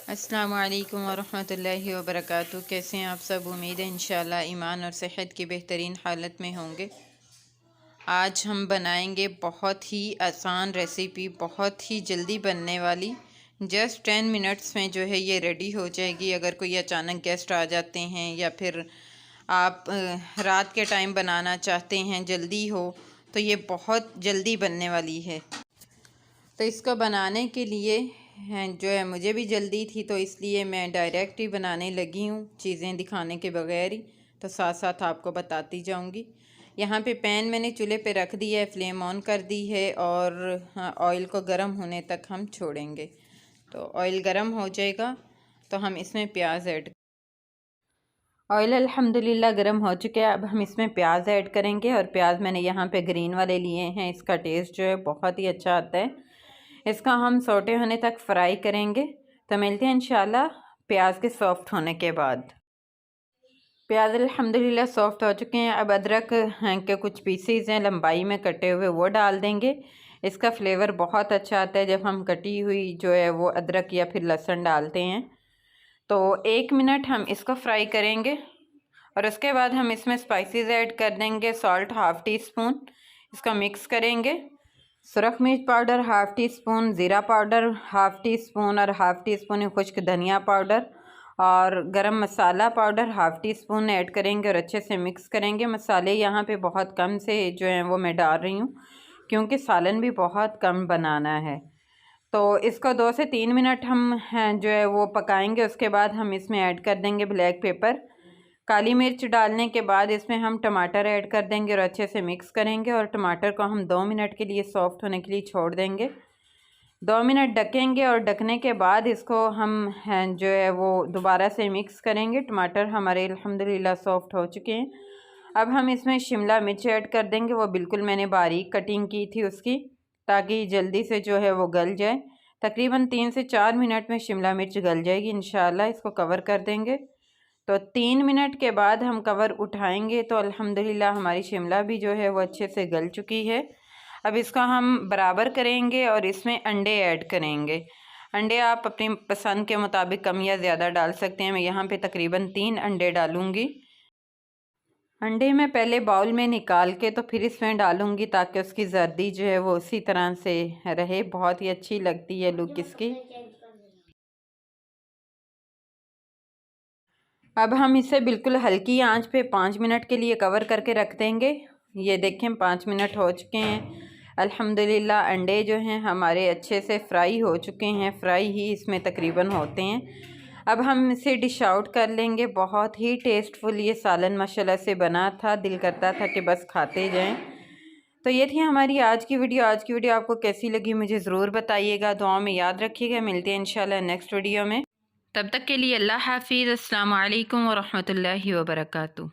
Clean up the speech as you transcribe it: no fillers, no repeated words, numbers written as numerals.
अस्सलामु अलैकुम वरहमतुल्लाहि वबरकातुहू। कैसे हैं आप सब? उम्मीद है इंशाअल्लाह ईमान और सेहत की बेहतरीन हालत में होंगे। आज हम बनाएंगे बहुत ही आसान रेसिपी, बहुत ही जल्दी बनने वाली। जस्ट 10 मिनट्स में जो है ये रेडी हो जाएगी। अगर कोई अचानक गेस्ट आ जाते हैं या फिर आप रात के टाइम बनाना चाहते हैं, जल्दी हो, तो ये बहुत जल्दी बनने वाली है। तो इसको बनाने के लिए जो है मुझे भी जल्दी थी, तो इसलिए मैं डायरेक्ट ही बनाने लगी हूँ, चीज़ें दिखाने के बगैर ही। तो साथ साथ आपको बताती जाऊँगी। यहाँ पे पैन मैंने चूल्हे पे रख दिया है, फ्लेम ऑन कर दी है और ऑयल को गर्म होने तक हम छोड़ेंगे। तो ऑयल गर्म हो जाएगा तो हम इसमें प्याज ऐड। ऑयल अल्हम्दुलिल्लाह गर्म हो चुके हैं। अब हम इसमें प्याज ऐड करेंगे और प्याज मैंने यहाँ पे ग्रीन वाले लिए हैं। इसका टेस्ट जो है बहुत ही अच्छा आता है। इसका हम सोटे होने तक फ्राई करेंगे। तो मिलते हैं इंशाल्लाह प्याज के सॉफ्ट होने के बाद। प्याज अल्हम्दुलिल्लाह सॉफ्ट हो चुके हैं। अब अदरक के कुछ पीसेस हैं लंबाई में कटे हुए, वो डाल देंगे। इसका फ्लेवर बहुत अच्छा आता है जब हम कटी हुई जो है वो अदरक या फिर लहसुन डालते हैं। तो 1 मिनट हम इसको फ्राई करेंगे और उसके बाद हम इसमें स्पाइसेस ऐड कर देंगे। सॉल्ट हाफ़ टी स्पून, इसका मिक्स करेंगे। सुरख मिर्च पाउडर हाफ़ टी स्पून, ज़ीरा पाउडर हाफ़ टी स्पून और हाफ़ टी स्पून खुश्क धनिया पाउडर और गरम मसाला powder half teaspoon add करेंगे और अच्छे से मिक्स करेंगे। मसाले यहाँ पे बहुत कम से जो है वो मैं डाल रही हूँ, क्योंकि सालन भी बहुत कम बनाना है। तो इसको 2 से 3 मिनट हम जो है वो पकाएंगे। उसके बाद हम इसमें ऐड कर देंगे ब्लैक पेपर, काली मिर्च। डालने के बाद इसमें हम टमाटर ऐड कर देंगे और अच्छे से मिक्स करेंगे और टमाटर को हम 2 मिनट के लिए सॉफ्ट होने के लिए छोड़ देंगे। 2 मिनट ढकेंगे और ढकने के बाद इसको हम जो है वो दोबारा से मिक्स करेंगे। टमाटर हमारे अल्हम्दुलिल्लाह सॉफ्ट हो चुके हैं। अब हम इसमें शिमला मिर्च ऐड कर देंगे। वो बिल्कुल मैंने बारीक कटिंग की थी उसकी, ताकि जल्दी से जो है वो गल जाए। तकरीबन 3 से 4 मिनट में शिमला मिर्च गल जाएगी इंशाल्लाह। इसको कवर कर देंगे। तो 3 मिनट के बाद हम कवर उठाएंगे तो अल्हम्दुलिल्लाह हमारी शिमला भी जो है वो अच्छे से गल चुकी है। अब इसका हम बराबर करेंगे और इसमें अंडे ऐड करेंगे। अंडे आप अपनी पसंद के मुताबिक कम या ज़्यादा डाल सकते हैं। मैं यहाँ पे तकरीबन 3 अंडे डालूँगी। अंडे मैं पहले बाउल में निकाल के तो फिर इसमें डालूँगी, ताकि उसकी जर्दी जो है वो उसी तरह से रहे। बहुत ही अच्छी लगती है लुक इसकी। अब हम इसे बिल्कुल हल्की आंच पे 5 मिनट के लिए कवर करके रख देंगे। ये देखें 5 मिनट हो चुके हैं। अल्हम्दुलिल्लाह अंडे जो हैं हमारे अच्छे से फ्राई हो चुके हैं। फ्राई ही इसमें तकरीबन होते हैं। अब हम इसे डिश आउट कर लेंगे। बहुत ही टेस्टफुल ये सालन माशाल्लाह से बना था, दिल करता था कि बस खाते जाएं। तो ये थी हमारी आज की वीडियो। आज की वीडियो आपको कैसी लगी मुझे ज़रूर बताइएगा, दुआ में याद रखिएगा। मिलते हैं इंशाल्लाह नेक्स्ट वीडियो में। तब तक के लिए अल्लाह हाफिज़। अस्सलामु अलैकुम वरहमतुल्लाहि वबरकातुहू।